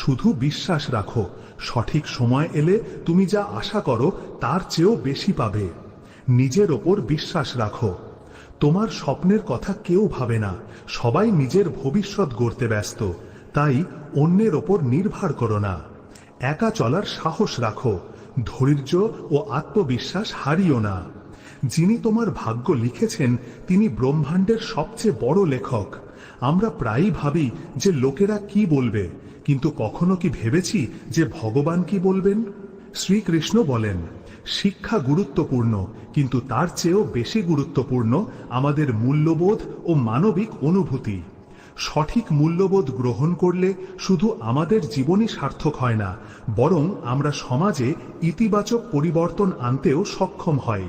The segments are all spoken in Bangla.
শুধু বিশ্বাস রাখো, সঠিক সময় এলে তুমি যা আশা করো তার চেয়েও বেশি পাবে। নিজের ওপর বিশ্বাস রাখো। তোমার স্বপ্নের কথা কেউ ভাবে না, সবাই নিজের ভবিষ্যৎ গড়তে ব্যস্ত। তাই অন্যের ওপর নির্ভর করো না। একা চলার সাহস রাখো, ধৈর্য ও আত্মবিশ্বাস হারিও না। যিনি তোমার ভাগ্য লিখেছেন তিনি ব্রহ্মাণ্ডের সবচেয়ে বড় লেখক। আমরা প্রায়ই ভাবি যে লোকেরা কি বলবে, কিন্তু কখনো কি ভেবেছি যে ভগবান কি বলবেন? শ্রীকৃষ্ণ বলেন, শিক্ষা গুরুত্বপূর্ণ, কিন্তু তার চেয়েও বেশি গুরুত্বপূর্ণ আমাদের মূল্যবোধ ও মানবিক অনুভূতি। সঠিক মূল্যবোধ গ্রহণ করলে শুধু আমাদের জীবনই সার্থক হয় না, বরং আমরা সমাজে ইতিবাচক পরিবর্তন আনতেও সক্ষম হয়।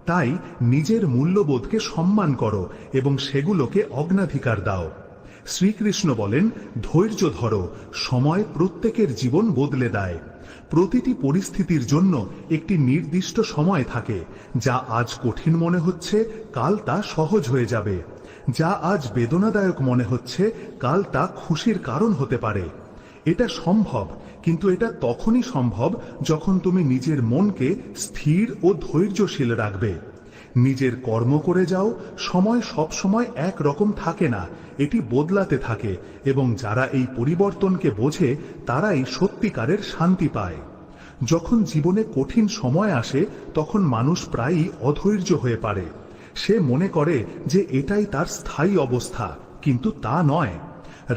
তাই নিজের মূল্যবোধকে সম্মান করো এবং সেগুলোকে অগ্রাধিকার দাও। শ্রীকৃষ্ণ বলেন, ধৈর্য ধরো, সময় প্রত্যেকের জীবন বদলে দেয়। প্রতিটি পরিস্থিতির জন্য একটি নির্দিষ্ট সময় থাকে। যা আজ কঠিন মনে হচ্ছে কাল তা সহজ হয়ে যাবে। যা আজ বেদনাদায়ক মনে হচ্ছে কাল তা খুশির কারণ হতে পারে। এটা সম্ভব, কিন্তু এটা তখনই সম্ভব যখন তুমি নিজের মনকে স্থির ও ধৈর্যশীল রাখবে। নিজের কর্ম করে যাও। সময় সব সময় এক রকম থাকে না, এটি বদলাতে থাকে, এবং যারা এই পরিবর্তনকে বোঝে তারাই সত্যিকারের শান্তি পায়। যখন জীবনে কঠিন সময় আসে তখন মানুষ প্রায়ই অধৈর্য হয়ে পড়ে। সে মনে করে যে এটাই তার স্থায়ী অবস্থা, কিন্তু তা নয়।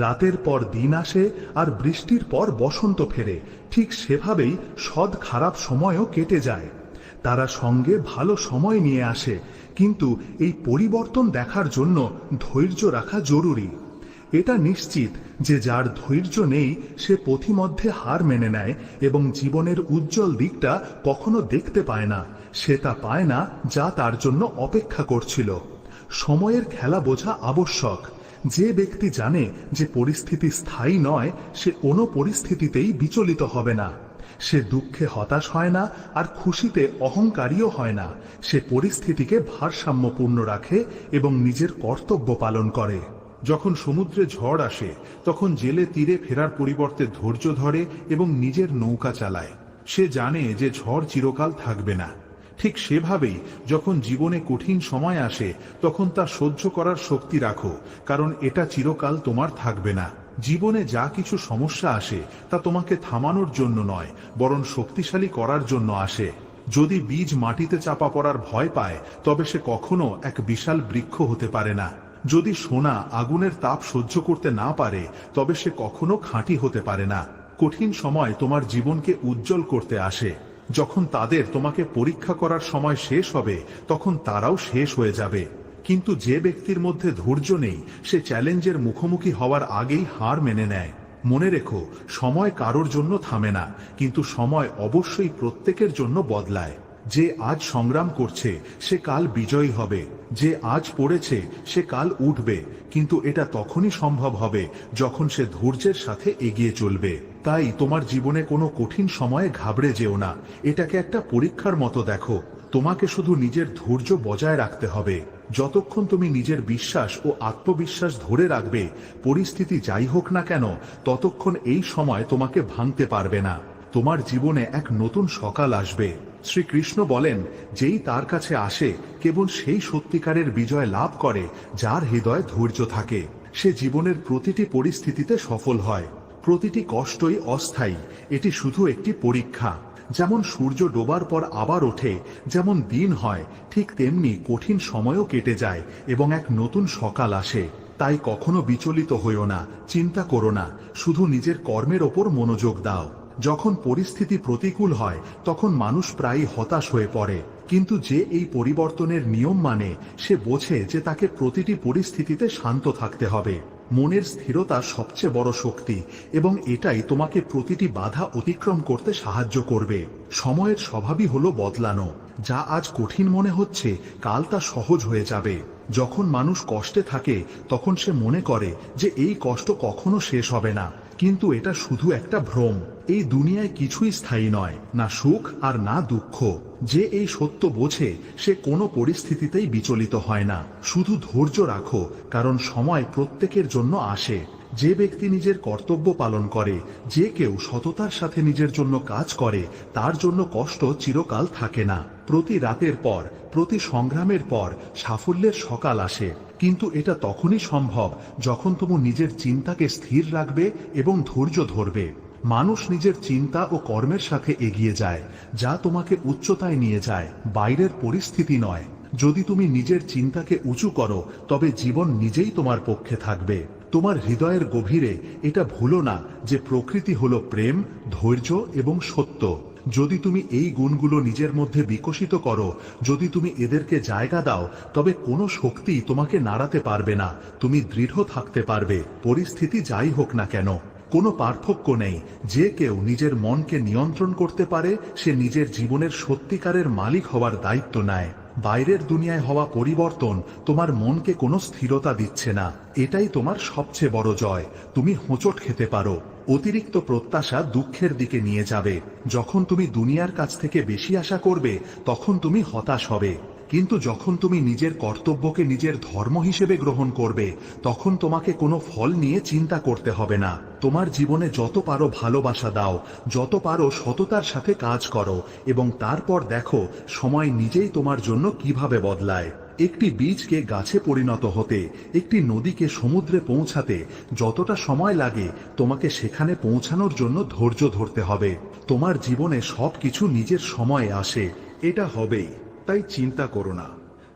রাতের পর দিন আসে আর বৃষ্টির পর বসন্ত ফেরে, ঠিক সেভাবেই সৎ খারাপ সময়ও কেটে যায়। তারা সঙ্গে ভালো সময় নিয়ে আসে, কিন্তু এই পরিবর্তন দেখার জন্য ধৈর্য রাখা জরুরি। এটা নিশ্চিত যে যার ধৈর্য নেই সে পথিমধ্যে হার মেনে নেয় এবং জীবনের উজ্জ্বল দিকটা কখনো দেখতে পায় না। সে তা পায় না যা তার জন্য অপেক্ষা করছিল। সময়ের খেলা বোঝা আবশ্যক। যে ব্যক্তি জানে যে পরিস্থিতি স্থায়ী নয়, সে কোনো পরিস্থিতিতেই বিচলিত হবে না। সে দুঃখে হতাশ হয় না আর খুশিতে অহংকারীও হয় না। সে পরিস্থিতিকে ভারসাম্যপূর্ণ রাখে এবং নিজের কর্তব্য পালন করে। যখন সমুদ্রে ঝড় আসে তখন জেলে তীরে ফেরার পরিবর্তে ধৈর্য ধরে এবং নিজের নৌকা চালায়। সে জানে যে ঝড় চিরকাল থাকবে না। ঠিক সেভাবেই যখন জীবনে কঠিন সময় আসে তখন তা সহ্য করার শক্তি রাখো, কারণ এটা চিরকাল তোমার থাকবে না। জীবনে যা কিছু সমস্যা আসে তা তোমাকে থামানোর জন্য নয়, বরং শক্তিশালী করার জন্য আসে। যদি বীজ মাটিতে চাপা পড়ার ভয় পায় তবে সে কখনো এক বিশাল বৃক্ষ হতে পারে না। যদি সোনা আগুনের তাপ সহ্য করতে না পারে তবে সে কখনো খাঁটি হতে পারে না। কঠিন সময় তোমার জীবনকে উজ্জ্বল করতে আসে। যখন তাদের তোমাকে পরীক্ষা করার সময় শেষ হবে তখন তারাও শেষ হয়ে যাবে। কিন্তু যে ব্যক্তির মধ্যে ধৈর্য নেই সে চ্যালেঞ্জের মুখোমুখি হওয়ার আগেই হার মেনে নেয়। মনে রেখো, সময় কারোর জন্য থামে না, কিন্তু সময় অবশ্যই প্রত্যেকের জন্য বদলায়। যে আজ সংগ্রাম করছে সে কাল বিজয়ী হবে। যে আজ পড়েছে সে কাল উঠবে, কিন্তু এটা তখনই সম্ভব হবে যখন সে ধৈর্যের সাথে এগিয়ে চলবে। তাই তোমার জীবনে কোনো কঠিন সময়ে ঘাবড়ে যেও না। এটাকে একটা পরীক্ষার মতো দেখো। তোমাকে শুধু নিজের ধৈর্য বজায় রাখতে হবে। যতক্ষণ তুমি নিজের বিশ্বাস ও আত্মবিশ্বাস ধরে রাখবে, পরিস্থিতি যাই হোক না কেন, ততক্ষণ এই সময় তোমাকে ভাঙতে পারবে না। তোমার জীবনে এক নতুন সকাল আসবে। শ্রীকৃষ্ণ বলেন, যেই তার কাছে আসে কেবল সেই সত্যিকারের বিজয় লাভ করে যার হৃদয়ে ধৈর্য থাকে। সে জীবনের প্রতিটি পরিস্থিতিতে সফল হয়। প্রতিটি কষ্টই অস্থায়ী, এটি শুধু একটি পরীক্ষা। যেমন সূর্য ডোবার পর আবার ওঠে, যেমন দিন হয়, ঠিক তেমনি কঠিন সময়ও কেটে যায় এবং এক নতুন সকাল আসে। তাই কখনো বিচলিত হইও না, চিন্তা করো না, শুধু নিজের কর্মের ওপর মনোযোগ দাও। যখন পরিস্থিতি প্রতিকূল হয় তখন মানুষ প্রায়ই হতাশ হয়ে পড়ে, কিন্তু যে এই পরিবর্তনের নিয়ম মানে সে বোঝে যে তাকে প্রতিটি পরিস্থিতিতে শান্ত থাকতে হবে। মনের স্থিরতা সবচেয়ে বড় শক্তি এবং এটাই তোমাকে প্রতিটি বাধা অতিক্রম করতে সাহায্য করবে। সময়ের স্বভাবই হলো বদলানো। যা আজ কঠিন মনে হচ্ছে কাল তা সহজ হয়ে যাবে। যখন মানুষ কষ্টে থাকে তখন সে মনে করে যে এই কষ্ট কখনো শেষ হবে না, কিন্তু এটা শুধু একটা ভ্রম। এই দুনিয়ায় কিছুই স্থায়ী নয়, না সুখ আর না দুঃখ। যে এই সত্য বোঝে সে কোনো পরিস্থিতিতেই বিচলিত হয় না। শুধু ধৈর্য রাখো, কারণ সময় প্রত্যেকের জন্য আসে। যে ব্যক্তি নিজের কর্তব্য পালন করে, যে কেউ সততার সাথে নিজের জন্য কাজ করে, তার জন্য কষ্ট চিরকাল থাকে না। প্রতি রাতের পর, প্রতি সংগ্রামের পর সাফল্যের সকাল আসে, কিন্তু এটা তখনই সম্ভব যখন তুমি নিজের চিন্তাকে স্থির রাখবে এবং ধৈর্য ধরবে। মানুষ নিজের চিন্তা ও কর্মের সাথে এগিয়ে যায়, যা তোমাকে উচ্চতায় নিয়ে যায়, বাইরের পরিস্থিতি নয়। যদি তুমি নিজের চিন্তাকে উঁচু করো, তবে জীবন নিজেই তোমার পক্ষে থাকবে। তোমার হৃদয়ের গভীরে এটা ভুলো না যে প্রকৃতি হলো প্রেম, ধৈর্য এবং সত্য। যদি তুমি এই গুণগুলো নিজের মধ্যে বিকশিত করো, যদি তুমি এদেরকে জায়গা দাও, তবে কোনো শক্তি তোমাকে নাড়াতে পারবে না। তুমি দৃঢ় থাকতে পারবে, পরিস্থিতি যাই হোক না কেন। কোনো পার্থক্য নেই। যে কেউ নিজের মনকে নিয়ন্ত্রণ করতে পারে, সে নিজের জীবনের সত্যিকারের মালিক হওয়ার দায়িত্ব নেয়। বাইরের দুনিয়ায় হওয়া পরিবর্তন তোমার মনকে কোনো স্থিরতা দিচ্ছে না। এটাই তোমার সবচেয়ে বড় জয়। তুমি হোঁচট খেতে পারো, অতিরিক্ত প্রত্যাশা দুঃখের দিকে নিয়ে যাবে। যখন তুমি দুনিয়ার কাছ থেকে বেশি আশা করবে, তখন তুমি হতাশ হবে। কিন্তু যখন তুমি নিজের কর্তব্যকে নিজের ধর্ম হিসেবে গ্রহণ করবে, তখন তোমাকে কোনো ফল নিয়ে চিন্তা করতে হবে না। তোমার জীবনে যত পারো ভালোবাসা দাও, যত পারো সততার সাথে কাজ করো, এবং তারপর দেখো সময় নিজেই তোমার জন্য কিভাবে বদলায়। একটি বীজকে গাছে পরিণত হতে, একটি নদীকে সমুদ্রে পৌঁছাতে যতটা সময় লাগে, তোমাকে সেখানে পৌঁছানোর জন্য ধৈর্য ধরতে হবে। তোমার জীবনে সবকিছু নিজের সময়ে আসে, এটা হবেই। তাই চিন্তা করো না।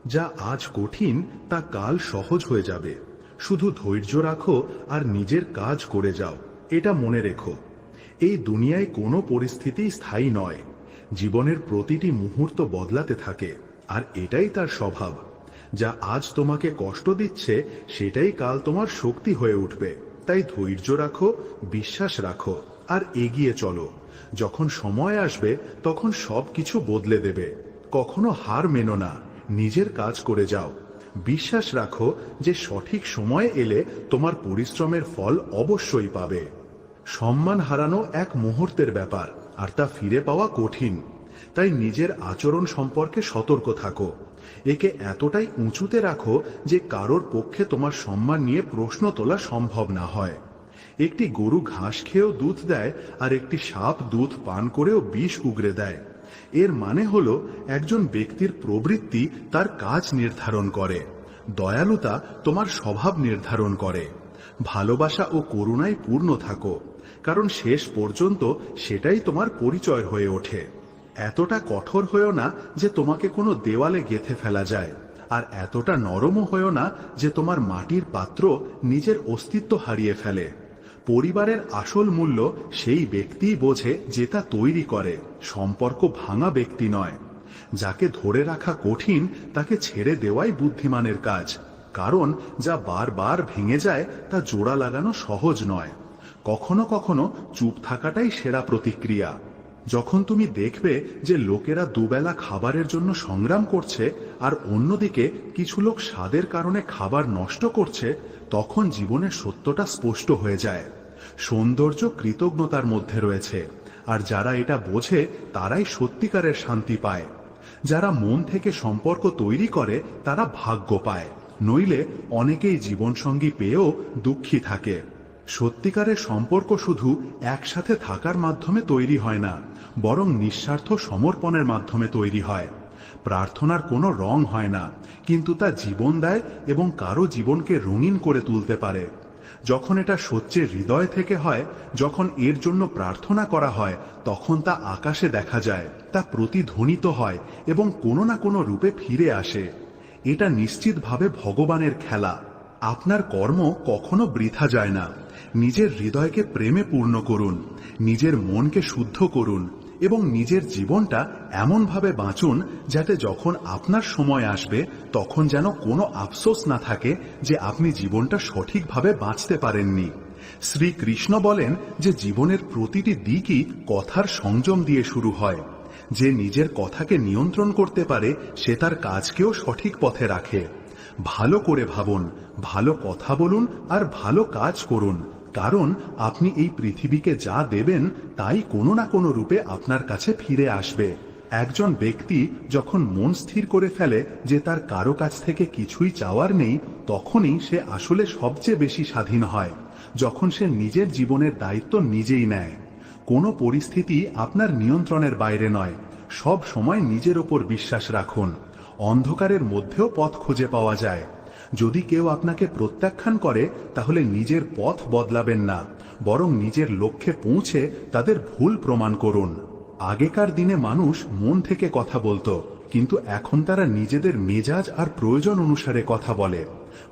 যা আজ কঠিন তা কাল সহজ হয়ে যাবে। শুধু ধৈর্য রাখো আর নিজের কাজ করে যাও। এটা মনে রেখো, এই দুনিয়ায় কোনো পরিস্থিতি স্থায়ী নয়। জীবনের প্রতিটি মুহূর্ত বদলাতে থাকে, আর এটাই তার স্বভাব। যা আজ তোমাকে কষ্ট দিচ্ছে, সেটাই কাল তোমার শক্তি হয়ে উঠবে। তাই ধৈর্য রাখো, বিশ্বাস রাখো, আর এগিয়ে চলো। যখন সময় আসবে, তখন সবকিছু বদলে দেবে। কখনো হার মেনো না, নিজের কাজ করে যাও। বিশ্বাস রাখো যে সঠিক সময় এলে তোমার পরিশ্রমের ফল অবশ্যই পাবে। সম্মান হারানো এক মুহূর্তের ব্যাপার, আর তা ফিরে পাওয়া কঠিন। তাই নিজের আচরণ সম্পর্কে সতর্ক থাকো। একে এতটাই উঁচুতে রাখো যে কারোর পক্ষে তোমার সম্মান নিয়ে প্রশ্ন তোলা সম্ভব না হয়। একটি গরু ঘাস খেয়েও দুধ দেয়, আর একটি সাপ দুধ পান করেও বিষ উগরে দেয়। এর মানে হলো, একজন ব্যক্তির প্রবৃত্তি তার কাজ নির্ধারণ করে, দয়ালুতা তোমার স্বভাব নির্ধারণ করে। ভালোবাসা ও করুণায় পূর্ণ থাকো, কারণ শেষ পর্যন্ত সেটাই তোমার পরিচয় হয়ে ওঠে। এতটা কঠোর হয়েও না যে তোমাকে কোনো দেওয়ালে গেঁথে ফেলা যায়, আর এতটা নরমও হয়েও না যে তোমার মাটির পাত্র নিজের অস্তিত্ব হারিয়ে ফেলে। পরিবারের আসল মূল্য সেই ব্যক্তিই বোঝে যে তা তৈরি করে, সম্পর্ক ভাঙা ব্যক্তি নয়। যাকে ধরে রাখা কঠিন, তাকে ছেড়ে দেওয়াই বুদ্ধিমানের কাজ। কারণ যা বারবার ভেঙে যায়, তা জোড়া লাগানো সহজ নয়। কখনো কখনো চুপ থাকাটাই সেরা প্রতিক্রিয়া। যখন তুমি দেখবে যে লোকেরা দুবেলা খাবারের জন্য সংগ্রাম করছে, আর অন্যদিকে কিছু লোক স্বাদের কারণে খাবার নষ্ট করছে, তখন জীবনের সত্যটা স্পষ্ট হয়ে যায়। সৌন্দর্য কৃতজ্ঞতার মধ্যে রয়েছে, আর যারা এটা বোঝে তারাই সত্যিকারের শান্তি পায়। যারা মন থেকে সম্পর্ক তৈরি করে, তারা ভাগ্য পায়। নইলে অনেকেই জীবনসঙ্গী পেয়েও দুঃখী থাকে। সত্যিকারের সম্পর্ক শুধু একসাথে থাকার মাধ্যমে তৈরি হয় না, বরং নিঃস্বার্থ সমর্পণের মাধ্যমে তৈরি হয়। প্রার্থনার কোনো রং হয় না, কিন্তু তা জীবন দেয় এবং কারো জীবনকে রঙিন করে তুলতে পারে। যখন এটা সত্যি হৃদয় থেকে হয়, যখন এর জন্য প্রার্থনা করা হয়, তখন তা আকাশে দেখা যায়, তা প্রতিধ্বনিত হয় এবং কোনো না কোনো রূপে ফিরে আসে। এটা নিশ্চিতভাবে ভগবানের খেলা। আপনার কর্ম কখনো বৃথা যায় না। নিজের হৃদয়কে প্রেমে পূর্ণ করুন, নিজের মনকে শুদ্ধ করুন, এবং নিজের জীবনটা এমনভাবে বাঁচুন যাতে যখন আপনার সময় আসবে, তখন যেন কোনো আফসোস না থাকে যে আপনি জীবনটা সঠিকভাবে বাঁচতে পারেননি। শ্রীকৃষ্ণ বলেন যে জীবনের প্রতিটি দিকই কথার সংযম দিয়ে শুরু হয়। যে নিজের কথাকে নিয়ন্ত্রণ করতে পারে, সে তার কাজকেও সঠিক পথে রাখে। ভালো করে ভাবুন, ভালো কথা বলুন, আর ভালো কাজ করুন, কারণ আপনি এই পৃথিবীকে যা দেবেন তাই কোনো না কোনো রূপে আপনার কাছে ফিরে আসবে। একজন ব্যক্তি যখন মন স্থির করে ফেলে যে তার কারো কাছ থেকে কিছুই চাওয়ার নেই, তখনই সে আসলে সবচেয়ে বেশি স্বাধীন হয়। যখন সে নিজের জীবনের দায়িত্ব নিজেই নেয়। কোনো পরিস্থিতি আপনার নিয়ন্ত্রণের বাইরে নয়, সব সময় নিজের ওপর বিশ্বাস রাখুন। অন্ধকারের মধ্যেও পথ খুঁজে পাওয়া যায়। যদি কেউ আপনাকে প্রত্যাখ্যান করে তাহলে নিজের পথ বদলাবেন না, বরং নিজের লক্ষ্যে পৌঁছে তাদের ভুল প্রমাণ করুন। আগেকার দিনে মানুষ মন থেকে কথা বলতো, কিন্তু এখন তারা নিজেদের মেজাজ আর প্রয়োজন অনুসারে কথা বলে।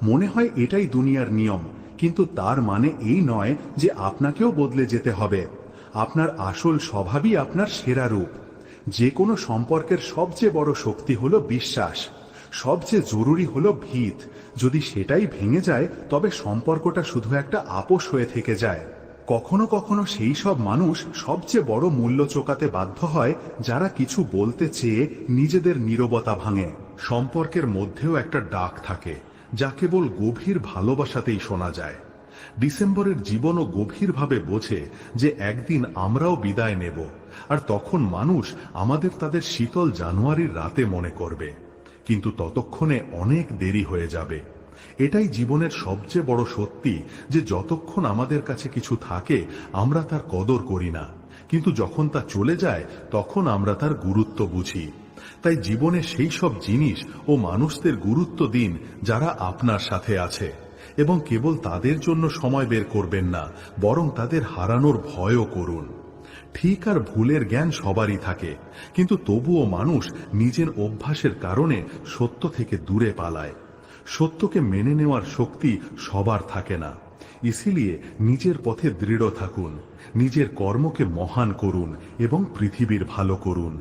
মনে হয় এটাই দুনিয়ার নিয়ম, কিন্তু তার মানে এই নয় যে আপনাকেও বদলে যেতে হবে। আপনার আসল স্বভাবই আপনার সেরা রূপ। যে কোনো সম্পর্কের সবচেয়ে বড় শক্তি হলো বিশ্বাস, সবচেয়ে জরুরি হলো ভিত। যদি সেটাই ভেঙে যায় তবে সম্পর্কটা শুধু একটা আপোষ হয়ে থেকে যায়। কখনো কখনো সেই সব মানুষ সবচেয়ে বড় মূল্য চোকাতে বাধ্য হয় যারা কিছু বলতে চেয়ে নিজেদের নীরবতা ভাঙে। সম্পর্কের মধ্যেও একটা ডাক থাকে, যা কেবল গভীর ভালোবাসাতেই শোনা যায়। ডিসেম্বরের জীবনও গভীরভাবে বোঝে যে একদিন আমরাও বিদায় নেব, আর তখন মানুষ আমাদের তাদের শীতল জানুয়ারির রাতে মনে করবে, কিন্তু ততক্ষণে অনেক দেরি হয়ে যাবে। এটাই জীবনের সবচেয়ে বড় সত্যি, যে যতক্ষণ আমাদের কাছে কিছু থাকে আমরা তার কদর করি না, কিন্তু যখন তা চলে যায় তখন আমরা তার গুরুত্ব বুঝি। তাই জীবনে সেই সব জিনিস ও মানুষদের গুরুত্ব দিন যারা আপনার সাথে আছে, এবং কেবল তাদের জন্য সময় বের করবেন না, বরং তাদের হারানোর ভয়ও করুন। ঠিক আর ভুলের জ্ঞান সবারই থাকে, কিন্তু তবুও মানুষ নিজের অভ্যাসের কারণে সত্য থেকে দূরে পালায়। সত্যকে মেনে নেওয়ার শক্তি সবার থাকে না। ইসিলিয়ে নিজের পথে দৃঢ় থাকুন, নিজের কর্মকে মহান করুন এবং পৃথিবীর ভালো করুন।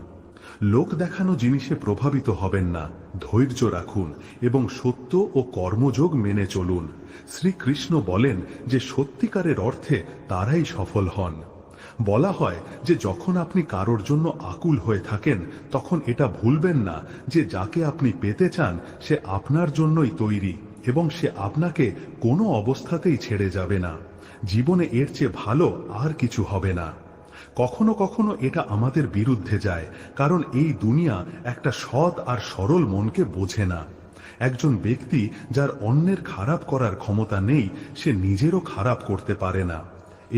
লোক দেখানো জিনিসে প্রভাবিত হবেন না, ধৈর্য রাখুন এবং সত্য ও কর্মযোগ মেনে চলুন। শ্রীকৃষ্ণ বলেন যে সত্যিকারের অর্থে তারাই সফল হন। বলা হয় যে যখন আপনি কারোর জন্য আকুল হয়ে থাকেন তখন এটা ভুলবেন না যে যাকে আপনি পেতে চান সে আপনার জন্যই তৈরি, এবং সে আপনাকে কোনো অবস্থাতেই ছেড়ে যাবে না। জীবনে এর চেয়ে ভালো আর কিছু হবে না। কখনো কখনো এটা আমাদের বিরুদ্ধে যায়, কারণ এই দুনিয়া একটা সৎ আর সরল মনকে বোঝে না। একজন ব্যক্তি যার অন্যের খারাপ করার ক্ষমতা নেই, সে নিজেরও খারাপ করতে পারে না।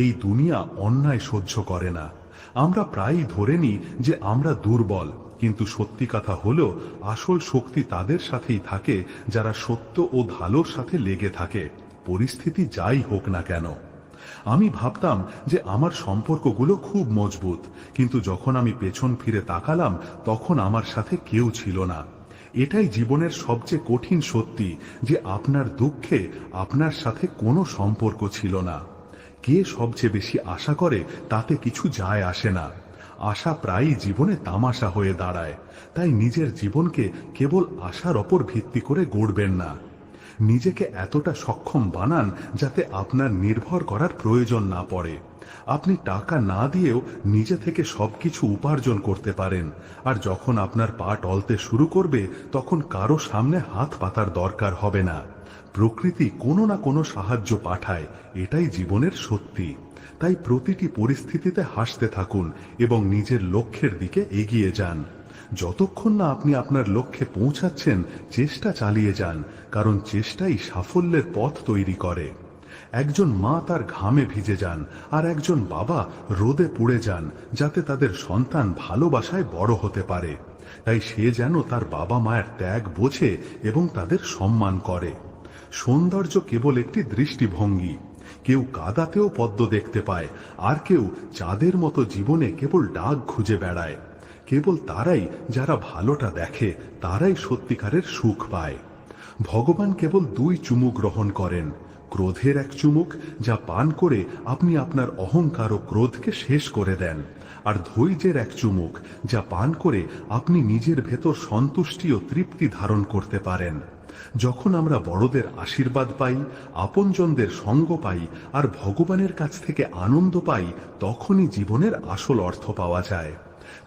এই দুনিয়া অন্যায় সহ্য করে না। আমরা প্রায়ই ধরে নিই যে আমরা দুর্বল, কিন্তু সত্যি কথা হলো আসল শক্তি তাদের সাথেই থাকে যারা সত্য ও ভালোর সাথে লেগে থাকে, পরিস্থিতি যাই হোক না কেন। আমি ভাবতাম যে আমার সম্পর্কগুলো খুব মজবুত, কিন্তু যখন আমি পেছন ফিরে তাকালাম তখন আমার সাথে কেউ ছিল না। এটাই জীবনের সবচেয়ে কঠিন সত্যি, যে আপনার দুঃখে আপনার সাথে কোনো সম্পর্ক ছিল না। কে সবচেয়ে বেশি আশা করে তাতে কিছু যায় আসে না। আশা প্রায়ই জীবনে তামাশা হয়ে দাঁড়ায়। তাই নিজের জীবনকে কেবল আশার ওপর ভিত্তি করে গড়বেন না। নিজেকে এতটা সক্ষম বানান যাতে আপনার নির্ভর করার প্রয়োজন না পড়ে। আপনি টাকা না দিয়েও নিজে থেকে সবকিছু উপার্জন করতে পারেন, আর যখন আপনার পা টলতে শুরু করবে তখন কারো সামনে হাত পাতার দরকার হবে না। প্রকৃতি কোনো না কোনো সাহায্য পাঠায়, এটাই জীবনের সত্যি। তাই প্রতিটি পরিস্থিতিতে হাসতে থাকুন এবং নিজের লক্ষ্যের দিকে এগিয়ে যান। যতক্ষণ না আপনি আপনার লক্ষ্যে পৌঁছাচ্ছেন চেষ্টা চালিয়ে যান, কারণ চেষ্টাই সাফল্যের পথ তৈরি করে। একজন মা তার ঘামে ভিজে যান, আর একজন বাবা রোদে পুড়ে যান, যাতে তাদের সন্তান ভালোবাসায় বড় হতে পারে। তাই সে যেন তার বাবা মায়ের ত্যাগ বোঝে এবং তাদের সম্মান করে। সৌন্দর্য কেবল একটি দৃষ্টিভঙ্গি। কেউ কাদাতেও পদ্ম দেখতে পায়, আর কেউ চাঁদের মতো জীবনে কেবল ডাক খুঁজে বেড়ায়। কেবল তারাই যারা ভালোটা দেখে, তারাই সত্যিকারের সুখ পায়। ভগবান কেবল 2 চুমুক গ্রহণ করেন। ক্রোধের এক চুমুক, যা পান করে আপনি আপনার অহংকার ও ক্রোধকে শেষ করে দেন, আর ধৈর্যের এক চুমুক, যা পান করে আপনি নিজের ভেতর সন্তুষ্টি ও তৃপ্তি ধারণ করতে পারেন। যখন আমরা বড়দের আশীর্বাদ পাই, আপনজনদের সঙ্গ পাই, আর ভগবানের কাছ থেকে আনন্দ পাই, তখনই জীবনের আসল অর্থ পাওয়া যায়।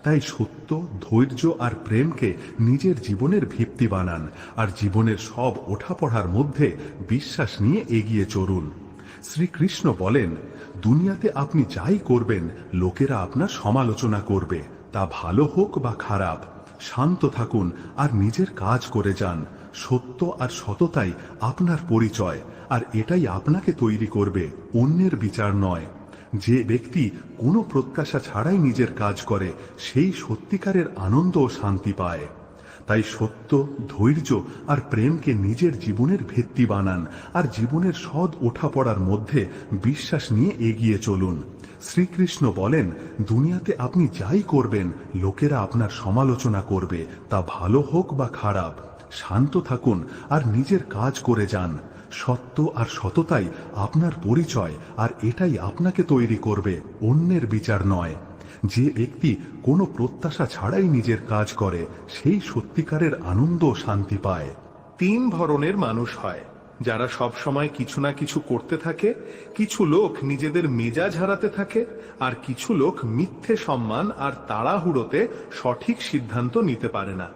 তাই সত্য, ধৈর্য আর প্রেমকে নিজের জীবনের ভিত্তি বানান, আর জীবনের সব ওঠাপড়ার মধ্যে বিশ্বাস নিয়ে এগিয়ে চলুন। শ্রীকৃষ্ণ বলেন, দুনিয়াতে আপনি যাই করবেন লোকেরা আপনার সমালোচনা করবে, তা ভালো হোক বা খারাপ। শান্ত থাকুন আর নিজের কাজ করে যান। সত্য আর সততাই আপনার পরিচয়, আর এটাই আপনাকে তৈরি করবে, অন্যের বিচার নয়। যে ব্যক্তি কোনো প্রত্যাশা ছাড়াই নিজের কাজ করে সেই সত্যিকারের আনন্দ ও শান্তি পায়। তাই সত্য, ধৈর্য আর প্রেমকে নিজের জীবনের ভিত্তি বানান, আর জীবনের সৎ ওঠাপড়ার মধ্যে বিশ্বাস নিয়ে এগিয়ে চলুন। শ্রীকৃষ্ণ বলেন, দুনিয়াতে আপনি যাই করবেন লোকেরা আপনার সমালোচনা করবে, তা ভালো হোক বা খারাপ। শান্ত থাকুন আর নিজের কাজ করে যান। সত্য আর সততাই আপনার পরিচয়, আর এটাই আপনাকে তৈরি করবে, অন্যের বিচার নয়। যে ব্যক্তি কোনো প্রত্যাশা ছাড়াই নিজের কাজ করে সেই সত্যিকারের আনন্দ ও শান্তি পায়। 3 ধরনের মানুষ হয়, যারা সব সময় কিছু না কিছু করতে থাকে। কিছু লোক নিজেদের মেজাজ হারাতে থাকে, আর কিছু লোক মিথ্যে সম্মান আর তাড়াহুড়োতে সঠিক সিদ্ধান্ত নিতে পারে না।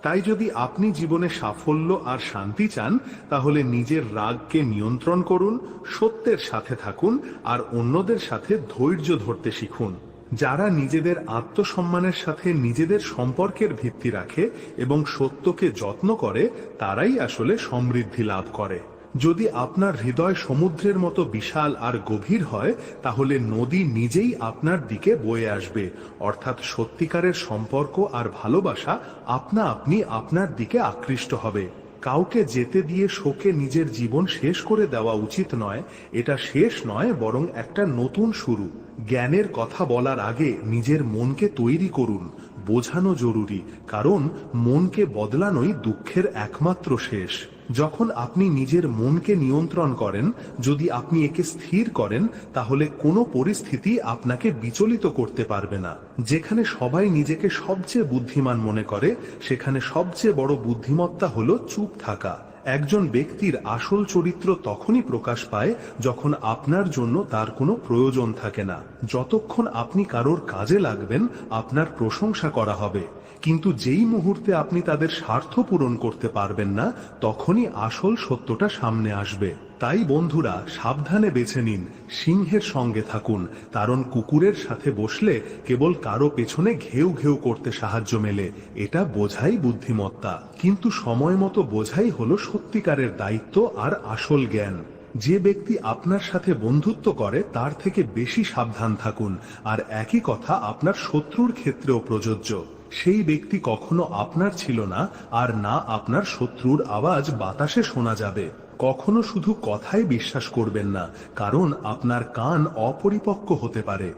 তাই যদি আপনি জীবনে সাফল্য আর শান্তি চান, তাহলে নিজের রাগকে নিয়ন্ত্রণ করুন, সত্যের সাথে থাকুন, আর অন্যদের সাথে ধৈর্য ধরতে শিখুন। যারা নিজেদের আত্মসম্মানের সাথে নিজেদের সম্পর্কের ভিত্তি রাখে এবং সত্যকে যত্ন করে, তারাই আসলে সমৃদ্ধি লাভ করে। যদি আপনার হৃদয় সমুদ্রের মতো বিশাল আর গভীর হয়, তাহলে নদী নিজেই আপনার দিকে বয়ে আসবে, অর্থাৎ সত্যিকারের সম্পর্ক আর ভালোবাসা আপনা আপনি আপনার দিকে আকৃষ্ট হবে। কাউকে যেতে দিয়ে শোকে নিজের জীবন শেষ করে দেওয়া উচিত নয়। এটা শেষ নয়, বরং একটা নতুন শুরু। জ্ঞানের কথা বলার আগে নিজের মনকে তৈরি করুন। বোঝানো জরুরি, কারণ মনকে বদলানোই দুঃখের একমাত্র শেষ। যখন আপনি নিজের মনকে নিয়ন্ত্রণ করেন, যদি আপনি একে স্থির করেন, তাহলে কোনো পরিস্থিতি আপনাকে বিচলিত করতে পারবে না। যেখানে সবাই নিজেকে সবচেয়ে বুদ্ধিমান মনে করে, সেখানে সবচেয়ে বড় বুদ্ধিমত্তা হলো চুপ থাকা। একজন ব্যক্তির আসল চরিত্র তখনই প্রকাশ পায় যখন আপনার জন্য তার কোনো প্রয়োজন থাকে না। যতক্ষণ আপনি কারোর কাজে লাগবেন, আপনার প্রশংসা করা হবে, কিন্তু যেই মুহূর্তে আপনি তাদের স্বার্থ পূরণ করতে পারবেন না, তখনই আসল সত্যটা সামনে আসবে। তাই বন্ধুরা, সাবধানে বেছে নিন, সিংহের সঙ্গে থাকুন, কারণ কুকুরের সাথে বসলে কেবল কারো পেছনে ঘেউ ঘেউ করতে সাহায্য মেলে। এটা বোঝাই বুদ্ধিমত্তা, কিন্তু সময় মতো বোঝাই হলো সত্যিকারের দায়িত্ব আর আসল জ্ঞান। যে ব্যক্তি আপনার সাথে বন্ধুত্ব করে তার থেকে বেশি সাবধান থাকুন, আর একই কথা আপনার শত্রুর ক্ষেত্রেও প্রযোজ্য। সেই ব্যক্তি কখনো আপনার ছিল না, আর না আপনার শত্রুর আওয়াজ বাতাসে শোনা যাবে। কখনো শুধু কথাই বিশ্বাস করবেন না, কারণ আপনার কান অপরিপক্ক হতে পারে।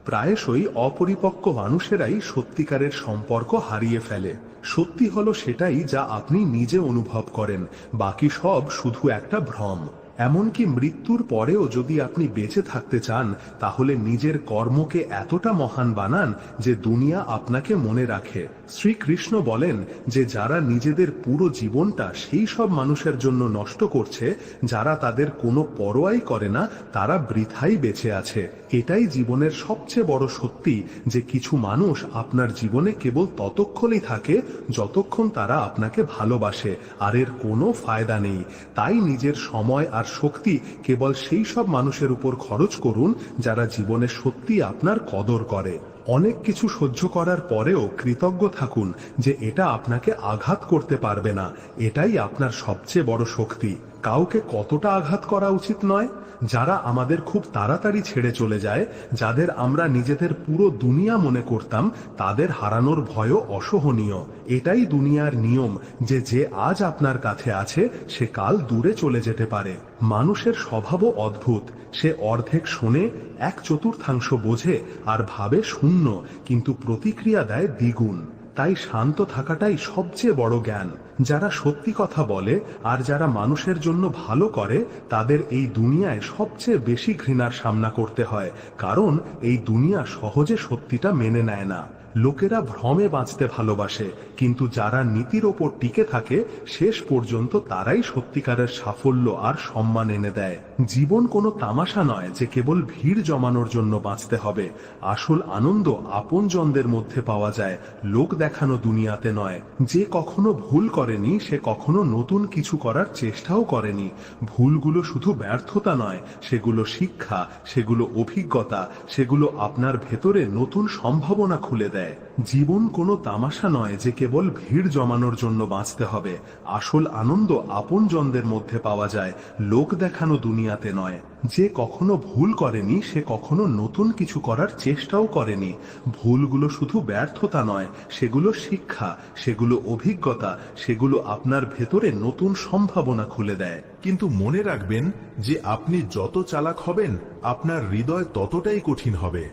প্রায়শই অপরিপক্ক মানুষেরাই সত্যিকারের সম্পর্ক হারিয়ে ফেলে। সত্যি হলো সেটাই যা আপনি নিজে অনুভব করেন, বাকি সব শুধু একটা ভ্রম। এমনকি মৃত্যুর পরেও যদি আপনি বেঁচে থাকতে চান, তাহলে নিজের কর্মকে এতটা মহান বানান যে দুনিয়া আপনাকে মনে রাখে। শ্রীকৃষ্ণ বলেন যে যারা নিজেদের পুরো জীবনটা সেই সব মানুষের জন্য নষ্ট করছে যারা তাদের কোনো পরোয়াই করে না, তারা বৃথাই বেঁচে আছে। এটাই জীবনের সবচেয়ে বড় সত্যি, যে কিছু মানুষ আপনার জীবনে কেবল ততক্ষণই থাকে যতক্ষণ তারা আপনাকে ভালোবাসে, আর এর কোনো ফায়দা নেই। তাই নিজের সময় আর শক্তি কেবল সেই সব মানুষের উপর খরচ করুন যারা জীবনে সত্যি আপনার কদর করে। অনেক কিছু সহ্য করার পরেও কৃতজ্ঞ থাকুন যে এটা আপনাকে আঘাত করতে পারবে না। এটাই আপনার সবচেয়ে বড় শক্তি। কাউকে কতটা আঘাত করা উচিত নয়? যারা আমাদের খুব তাড়াতাড়ি ছেড়ে চলে যায়, যাদের আমরা নিজেদের পুরো দুনিয়া মনে করতাম, তাদের হারানোর ভয়ও অসহনীয়। এটাই দুনিয়ার নিয়ম, যে যে আজ আপনার কাছে আছে সে কাল দূরে চলে যেতে পারে। মানুষের স্বভাবও অদ্ভুত। সে অর্ধেক শোনে, 1/4 বোঝে আর ভাবে শূন্য, কিন্তু প্রতিক্রিয়া দেয় দ্বিগুণ। তাই শান্ত থাকাটাই সবচেয়ে বড় জ্ঞান। যারা সত্যি কথা বলে আর যারা মানুষের জন্য ভালো করে, তাদের এই দুনিয়ায় সবচেয়ে বেশি ঘৃণার সামনা করতে হয়, কারণ এই দুনিয়া সহজে সত্যিটা মেনে নেয় না। লোকেরা ভ্রমে বাঁচতে ভালোবাসে, কিন্তু যারা নীতির ওপর টিকে থাকে শেষ পর্যন্ত তারাই সত্যিকারের সাফল্য আর সম্মান এনে দেয়। জীবন কোনো তামাশা নয় যে কেবল ভিড় জমানোর জন্য বাঁচতে হবে। আসল আনন্দ আপনজনদের মধ্যে পাওয়া যায়, লোক দেখানো দুনিয়াতে নয়। যে কখনো ভুল করেনি সে কখনো নতুন কিছু করার চেষ্টাও করেনি। ভুলগুলো শুধু ব্যর্থতা নয়, সেগুলো শিক্ষা, সেগুলো অভিজ্ঞতা, সেগুলো আপনার ভেতরে নতুন সম্ভাবনা খুলে দেয়। দেয়। জীবন কোনো তামাশা নয় যে কেবল ভিড় জমানোর জন্য বাঁচতে হবে। আসল আনন্দ আপনজনদের মধ্যে পাওয়া যায়, লোক দেখানো দুনিয়াতে নয়। যে কখনো ভুল করেনি সে কখনো নতুন কিছু করার চেষ্টাও করেনি। ভুলগুলো শুধু ব্যর্থতা নয়, সেগুলো শিক্ষা, সেগুলো অভিজ্ঞতা, সেগুলো আপনার ভেতরে নতুন সম্ভাবনা খুলে দেয়। কিন্তু মনে রাখবেন যে আপনি যত চালাক হবেন আপনার হৃদয় ততটাই কঠিন হবে।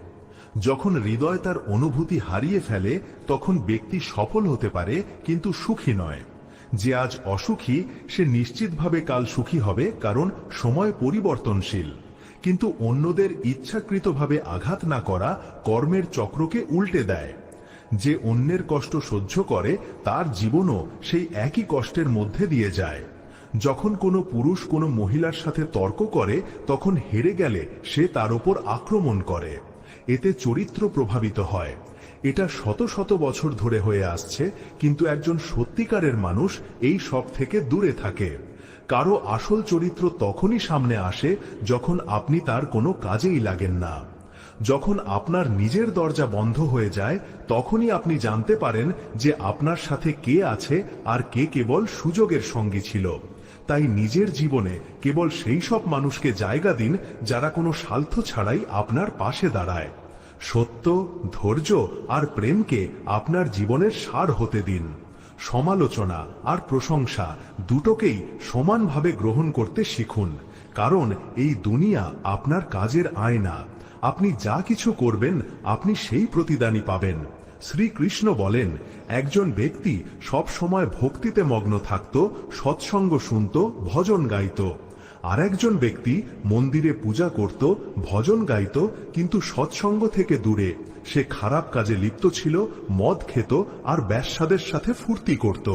যখন হৃদয় তার অনুভূতি হারিয়ে ফেলে তখন ব্যক্তি সফল হতে পারে কিন্তু সুখী নয়। যে আজ অসুখী সে নিশ্চিতভাবে কাল সুখী হবে, কারণ সময় পরিবর্তনশীল। কিন্তু অন্যদের ইচ্ছাকৃতভাবে আঘাত না করা কর্মের চক্রকে উল্টে দেয়। যে অন্যের কষ্ট সহ্য করে তার জীবনও সেই একই কষ্টের মধ্যে দিয়ে যায়। যখন কোনো পুরুষ কোনো মহিলার সাথে তর্ক করে তখন হেরে গেলে সে তার উপর আক্রমণ করে। এতে চরিত্র প্রভাবিত হয়। এটা শত শত বছর ধরে হয়ে আসছে, কিন্তু একজন সত্যিকারের মানুষ এই সব থেকে দূরে থাকে। কারো আসল চরিত্র তখনই সামনে আসে যখন আপনি তার কোনো কাজেই লাগেন না। যখন আপনার নিজের দরজা বন্ধ হয়ে যায় তখনই আপনি জানতে পারেন যে আপনার সাথে কে আছে আর কে কেবল সুযোগের সঙ্গী ছিল। তাই নিজের জীবনে কেবল সেই সব মানুষকে জায়গা দিন যারা কোনো স্বার্থ ছাড়াই আপনার পাশে দাঁড়ায়। সত্য, ধৈর্য আর প্রেমকে আপনার জীবনের সার হতে দিন। সমালোচনা আর প্রশংসা দুটোকেই সমানভাবে গ্রহণ করতে শিখুন, কারণ এই দুনিয়া আপনার কাজের আয়না। আপনি যা কিছু করবেন আপনি সেই প্রতিদানই পাবেন। শ্রীকৃষ্ণ বলেন, একজন ব্যক্তি সব সময় ভক্তিতে মগ্ন থাকত, সৎসঙ্গ শুনত, ভজন গাইত। আর একজন ব্যক্তি মন্দিরে পূজা করত, ভজন গাইত, কিন্তু সৎসঙ্গ থেকে দূরে। সে খারাপ কাজে লিপ্ত ছিল, মদ খেত আর বেশ্যাদের সাথে ফুর্তি করত।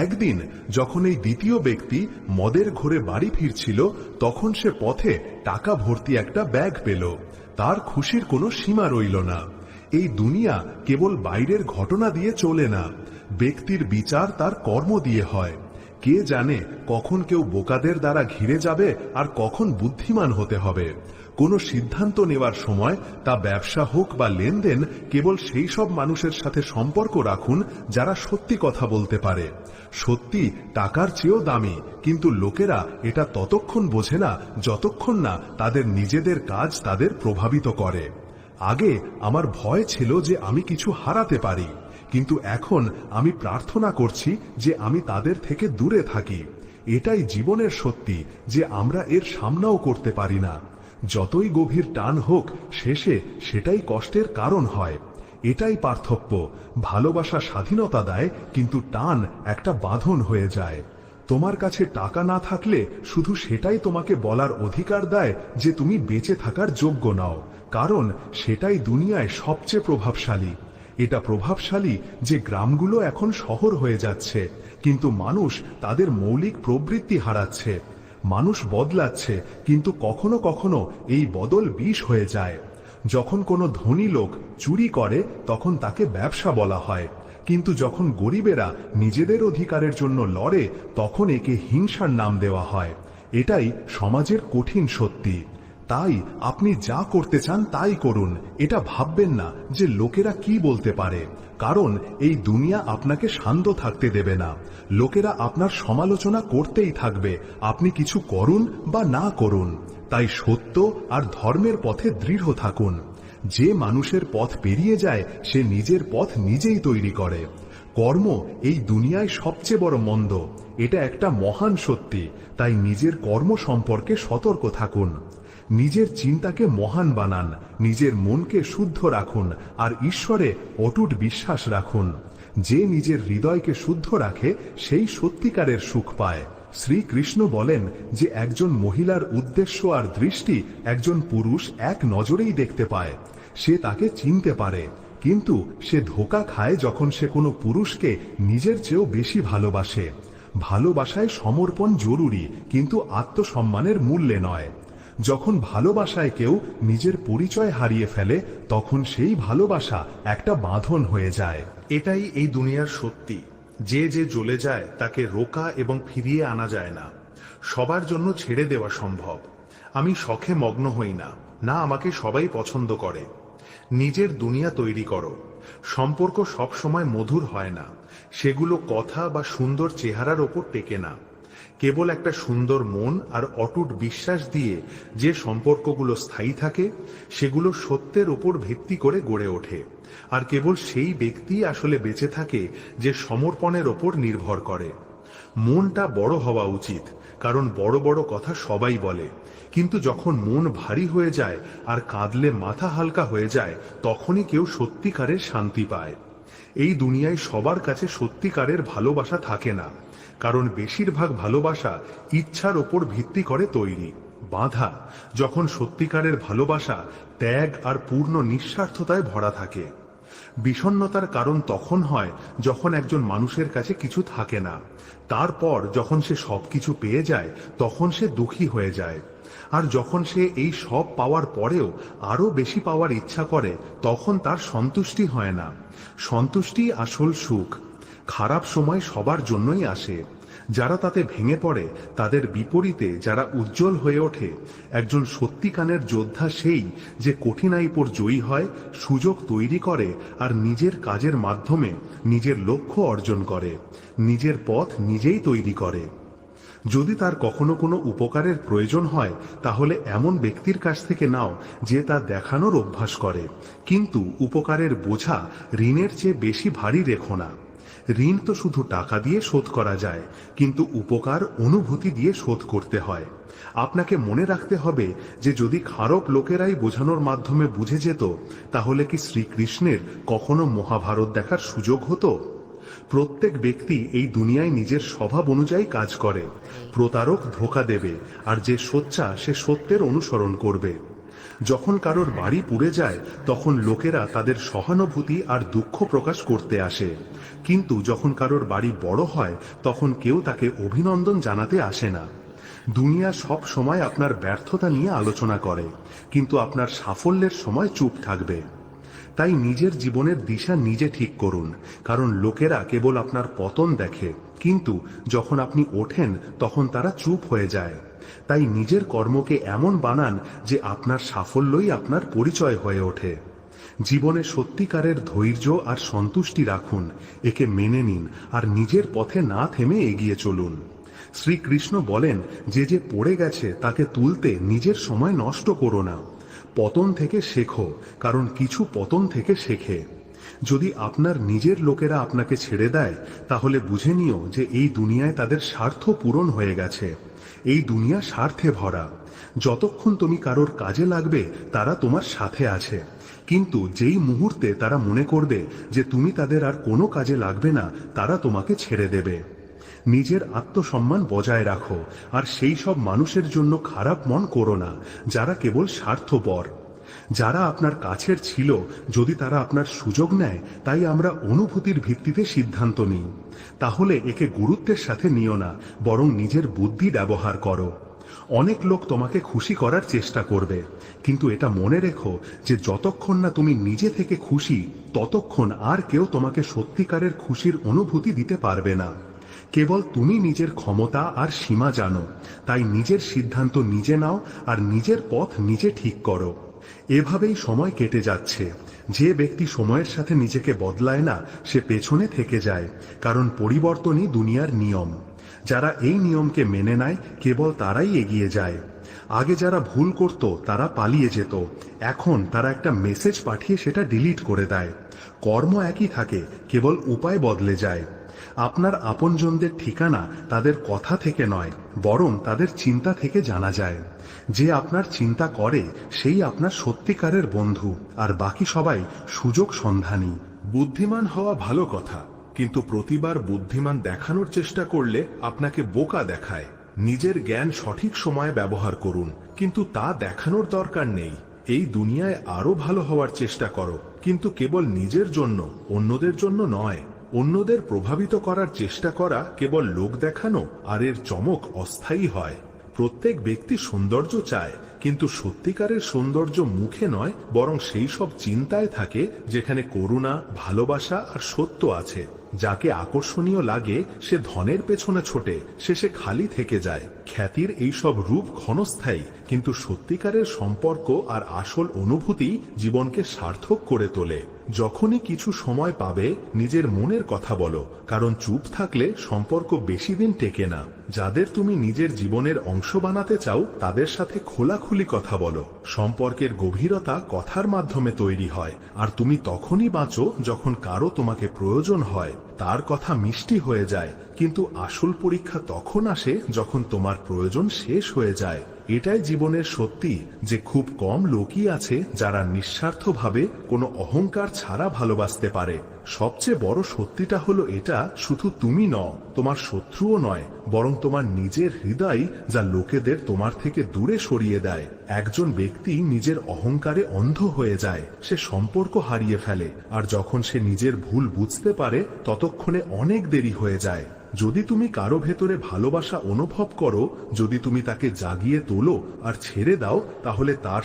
একদিন যখন এই দ্বিতীয় ব্যক্তি মদের ঘোরে বাড়ি ফিরছিল তখন সে পথে টাকা ভর্তি একটা ব্যাগ পেল। তার খুশির কোনো সীমা রইল না। এই দুনিয়া কেবল বাইরের ঘটনা দিয়ে চলে না, ব্যক্তির বিচার তার কর্ম দিয়ে হয়। কে জানে কখন কেউ বোকাদের দ্বারা ঘিরে যাবে আর কখন বুদ্ধিমান হতে হবে। কোনো সিদ্ধান্ত নেওয়ার সময়, তা ব্যবসা হোক বা লেনদেন, কেবল সেই সব মানুষের সাথে সম্পর্ক রাখুন যারা সত্যি কথা বলতে পারে। সত্যি টাকার চেয়েও দামি, কিন্তু লোকেরা এটা ততক্ষণ বোঝে না যতক্ষণ না তাদের নিজেদের কাজ তাদের প্রভাবিত করে। আগে আমার ভয় ছিল যে আমি কিছু হারাতে পারি, কিন্তু এখন আমি প্রার্থনা করছি যে আমি তাদের থেকে দূরে থাকি। এটাই জীবনের সত্যি যে আমরা এর সামনাও করতে পারি না। যতই গভীর টান হোক, শেষে সেটাই কষ্টের কারণ হয়। এটাই পার্থক্য। ভালোবাসা স্বাধীনতা দেয়, কিন্তু টান একটা বাঁধন হয়ে যায়। তোমার কাছে টাকা না থাকলে শুধু সেটাই তোমাকে বলার অধিকার দেয় যে তুমি বেঁচে থাকার যোগ্য নও, কারণ সেটাই দুনিয়ায় সবচেয়ে প্রভাবশালী। এটা প্রভাবশালী যে গ্রামগুলো এখন শহর হয়ে যাচ্ছে, কিন্তু মানুষ তাদের মৌলিক প্রবৃত্তি হারাচ্ছে। মানুষ বদলাচ্ছে, কিন্তু কখনো কখনো এই বদল বিষ হয়ে যায়। যখন কোনো ধনী লোক চুরি করে তখন তাকে ব্যবসা বলা হয়, কিন্তু যখন গরিবেরা নিজেদের অধিকারের জন্য লড়ে তখন একে হিংসার নাম দেওয়া হয়। এটাই সমাজের কঠিন সত্যি। তাই আপনি যা করতে চান তাই করুন। এটা ভাববেন না যে লোকেরা কি বলতে পারে, কারণ এই দুনিয়া আপনাকে শান্ত থাকতে দেবে না। লোকেরা আপনার সমালোচনা করতেই থাকবে, আপনি কিছু করুন বা না করুন। তাই সত্য আর ধর্মের পথে দৃঢ় থাকুন। যে মানুষের পথ পেরিয়ে যায় সে নিজের পথ নিজেই তৈরি করে। কর্ম এই দুনিয়ায় সবচেয়ে বড় মন্দ, এটা একটা মহান সত্যি। তাই নিজের কর্ম সম্পর্কে সতর্ক থাকুন। নিজের চিন্তাকে মহান বানান, নিজের মনকে শুদ্ধ রাখুন আর ঈশ্বরে অটুট বিশ্বাস রাখুন। যে নিজের হৃদয়কে শুদ্ধ রাখে সেই সত্যিকারের সুখ পায়। শ্রীকৃষ্ণ বলেন যে একজন মহিলার উদ্দেশ্য আর দৃষ্টি একজন পুরুষ এক নজরেই দেখতে পায়। সে তাকে চিনতে পারে, কিন্তু সে ধোঁকা খায় যখন সে কোনো পুরুষকে নিজের চেয়েও বেশি ভালোবাসে। ভালোবাসায় সমর্পণ জরুরি, কিন্তু আত্মসম্মানের মূল্যে নয়। যখন ভালোবাসায় কেউ নিজের পরিচয় হারিয়ে ফেলে তখন সেই ভালোবাসা একটা বাঁধন হয়ে যায়। এটাই এই দুনিয়ার সত্যি। যে যে জ্বলে যায় তাকে রোকা এবং ফিরিয়ে আনা যায় না। সবার জন্য ছেড়ে দেওয়া সম্ভব। আমি শখে মগ্ন হই না, না আমাকে সবাই পছন্দ করে। নিজের দুনিয়া তৈরি করো, সম্পর্ক সবসময় মধুর হয় না, সেগুলো কথা বা সুন্দর চেহারার ওপর টেকে না। কেবল একটা সুন্দর মন আর অটুট বিশ্বাস দিয়ে যে সম্পর্কগুলো স্থায়ী থাকে, সেগুলো সত্যের ওপর ভিত্তি করে গড়ে ওঠে। আর কেবল সেই ব্যক্তি আসলে বেঁচে থাকে যে সমর্পণের ওপর নির্ভর করে। মনটা বড় হওয়া উচিত, কারণ বড় বড় কথা সবাই বলে, কিন্তু যখন মন ভারী হয়ে যায় আর কাঁদলে মাথা হালকা হয়ে যায়, তখনই কেউ সত্যিকারের শান্তি পায়। এই দুনিয়ায় সবার কাছে সত্যিকারের ভালোবাসা থাকে না, কারণ বেশিরভাগ ভালোবাসা ইচ্ছার ওপর ভিত্তি করে তৈরি, বাঁধা। যখন সত্যিকারের ভালোবাসা ত্যাগ আর পূর্ণ নিঃস্বার্থতায় ভরা থাকে। বিষণ্ণতার কারণ তখন হয় যখন একজন মানুষের কাছে কিছু থাকে না, তারপর যখন সে সবকিছু পেয়ে যায় তখন সে দুঃখী হয়ে যায়। আর যখন সে এই সব পাওয়ার পরেও আরো বেশি পাওয়ার ইচ্ছা করে, তখন তার সন্তুষ্টি হয় না। সন্তুষ্টি আসল সুখ। খারাপ সময় সবার জন্যই আসে, যারা তাতে ভেঙে পড়ে তাদের বিপরীতে যারা উজ্জ্বল হয়ে ওঠে। একজন সত্যিকারের যোদ্ধা সেই যে কঠিনাইয়ের উপর জয়ী হয়, সুযোগ তৈরি করে আর নিজের কাজের মাধ্যমে নিজের লক্ষ্য অর্জন করে, নিজের পথ নিজেই তৈরি করে। যদি তার কখনো কোনো উপকারের প্রয়োজন হয়, তাহলে এমন ব্যক্তির কাছ থেকে নাও যে তা দেখানোর অভ্যাস করে। কিন্তু উপকারের বোঝা ঋণের চেয়ে বেশি ভারী রেখো না। ঋণ তো শুধু টাকা দিয়ে শোধ করা যায়, কিন্তু উপকার অনুভূতি দিয়ে শোধ করতে হয়। আপনাকে মনে রাখতে হবে যে যদি খারাপ লোকেরাই বোঝানোর মাধ্যমে বুঝে যেত, তাহলে কি শ্রীকৃষ্ণের কখনো মহাভারত দেখার সুযোগ হতো? প্রত্যেক ব্যক্তি এই দুনিয়ায় নিজের স্বভাব অনুযায়ী কাজ করে। প্রতারক ধোঁকা দেবে, আর যে সোচ্চা সে সত্যের অনুসরণ করবে। যখন কারোর বাড়ি পুড়ে যায়, তখন লোকেরা তাদের সহানুভূতি আর দুঃখ প্রকাশ করতে আসে, কিন্তু যখন কারোর বাড়ি বড় হয় তখন কেউ তাকে অভিনন্দন জানাতে আসে না। দুনিয়া সব সময় আপনার ব্যর্থতা নিয়ে আলোচনা করে, কিন্তু আপনার সাফল্যের সময় চুপ থাকবে। তাই নিজের জীবনের দিশা নিজে ঠিক করুন, কারণ লোকেরা কেবল আপনার পতন দেখে, কিন্তু যখন আপনি ওঠেন তখন তারা চুপ হয়ে যায়। তাই নিজের কর্মকে এমন বানান যে আপনার সাফল্যই আপনার পরিচয় হয়ে ওঠে। জীবনে সত্যিকারের ধৈর্য আর সন্তুষ্টি রাখুন, একে মেনে নিন আর নিজের পথে না থেমে এগিয়ে চলুন। শ্রীকৃষ্ণ বলেন, যে যে পড়ে গেছে তাকে তুলতে নিজের সময় নষ্ট করো না। পতন থেকে শেখো, কারণ কিছু পতন থেকে শেখে। যদি আপনার নিজের লোকেরা আপনাকে ছেড়ে দেয়, তাহলে বুঝে নিও যে এই দুনিয়ায় তাদের স্বার্থ পূরণ হয়ে গেছে। এই দুনিয়া স্বার্থে ভরা। যতক্ষণ তুমি কারোর কাজে লাগবে তারা তোমার সাথে আছে, কিন্তু যেই মুহূর্তে তারা মনে করবে যে তুমি তাদের আর কোনো কাজে লাগবে না, তারা তোমাকে ছেড়ে দেবে। নিজের আত্মসম্মান বজায় রাখো, আর সেই সব মানুষের জন্য খারাপ মন করো না যারা কেবল স্বার্থপর। যারা আপনার কাছের ছিল, যদি তারা আপনার সুযোগ নেয়, তাই আমরা অনুভূতির ভিত্তিতে সিদ্ধান্ত নিই, তাহলে একে গুরুত্বের সাথে নিও না, বরং নিজের বুদ্ধি ব্যবহার করো। অনেক লোক তোমাকে খুশি করার চেষ্টা করবে, কিন্তু এটা মনে রেখো যে যতক্ষণ না তুমি নিজে থেকে খুশি, ততক্ষণ আর কেউ তোমাকে সত্যিকারের খুশির অনুভূতি দিতে পারবে না। কেবল তুমি নিজের ক্ষমতা আর সীমা জানো, তাই নিজের সিদ্ধান্ত নিজে নাও আর নিজের পথ নিজে ঠিক করো। এভাবেই সময় কেটে যাচ্ছে। যে ব্যক্তি সময়ের সাথে নিজেকে বদলায় না, সে পেছনে থেকে যায়, কারণ পরিবর্তনই দুনিয়ার নিয়ম। যারা এই নিয়মকে মেনে নেয়, কেবল তারাই এগিয়ে যায়। আগে যারা ভুল করত তারা পালিয়ে যেত, এখন তারা একটা মেসেজ পাঠিয়ে সেটা ডিলিট করে দেয়। কর্ম একই থাকে, কেবল উপায় বদলে যায়। আপনার আপনজনদের ঠিকানা তাদের কথা থেকে নয়, বরং তাদের চিন্তা থেকে জানা যায়। যে আপনার চিন্তা করে সেই আপনার সত্যিকারের বন্ধু, আর বাকি সবাই সুযোগ সন্ধানী। বুদ্ধিমান হওয়া ভালো কথা, কিন্তু প্রতিবার বুদ্ধিমান দেখানোর চেষ্টা করলে আপনাকে বোকা দেখায়। নিজের জ্ঞান সঠিক সময়ে ব্যবহার করুন, কিন্তু তা দেখানোর দরকার নেই। এই দুনিয়ায় আরো ভালো হওয়ার চেষ্টা করো, কিন্তু কেবল নিজের জন্য, অন্যদের জন্য নয়। অন্যদের প্রভাবিত করার চেষ্টা করা কেবল লোক দেখানো, আর এর চমক অস্থায়ী হয়। প্রত্যেক ব্যক্তি সৌন্দর্য চায়, কিন্তু সত্যিকারের সৌন্দর্য মুখে নয়, বরং সেই সব চিন্তায় থাকে যেখানে করুণা, ভালোবাসা আর সত্য আছে। যাকে আকর্ষণীয় লাগে সে ধনের পেছনে ছোটে, শেষে খালি থেকে যায়। খ্যাতির এই সব রূপ ক্ষণস্থায়ী, কিন্তু সত্যিকারের সম্পর্ক আর আসল অনুভূতি জীবনকে সার্থক করে তোলে। যখনই কিছু সময় পাবে নিজের মনের কথা বলো, কারণ চুপ থাকলে সম্পর্ক বেশি দিন টেকে না। যাদের তুমি নিজের জীবনের অংশ বানাতে চাও তাদের সাথে খোলাখুলি কথা বলো। সম্পর্কের গভীরতা কথার মাধ্যমে তৈরি হয়, আর তুমি তখনই বাঁচো যখন কারো তোমাকে প্রয়োজন হয়। তার কথা মিষ্টি হয়ে যায়, কিন্তু আসল পরীক্ষা তখন আসে যখন তোমার প্রয়োজন শেষ হয়ে যায়। এটাই জীবনের সত্যি যে খুব কম লোকই আছে যারা নিঃস্বার্থভাবে কোনো অহংকার ছাড়া ভালোবাসতে পারে। সবচেয়ে বড় সত্যিটা হলো এটা, শুধু তুমি নও, তোমার শত্রুও নয়, বরং তোমার নিজের হৃদয় যা লোকেদের তোমার থেকে দূরে সরিয়ে দেয়। একজন ব্যক্তি নিজের অহংকারে অন্ধ হয়ে যায়, সে সম্পর্ক হারিয়ে ফেলে, আর যখন সে নিজের ভুল বুঝতে পারে ততক্ষণে অনেক দেরি হয়ে যায়। যদি তুমি কারো ভেতরে ভালোবাসা অনুভব করো, যদি তুমি তাকে জাগিয়ে তোলো আর ছেড়ে দাও, তাহলে তার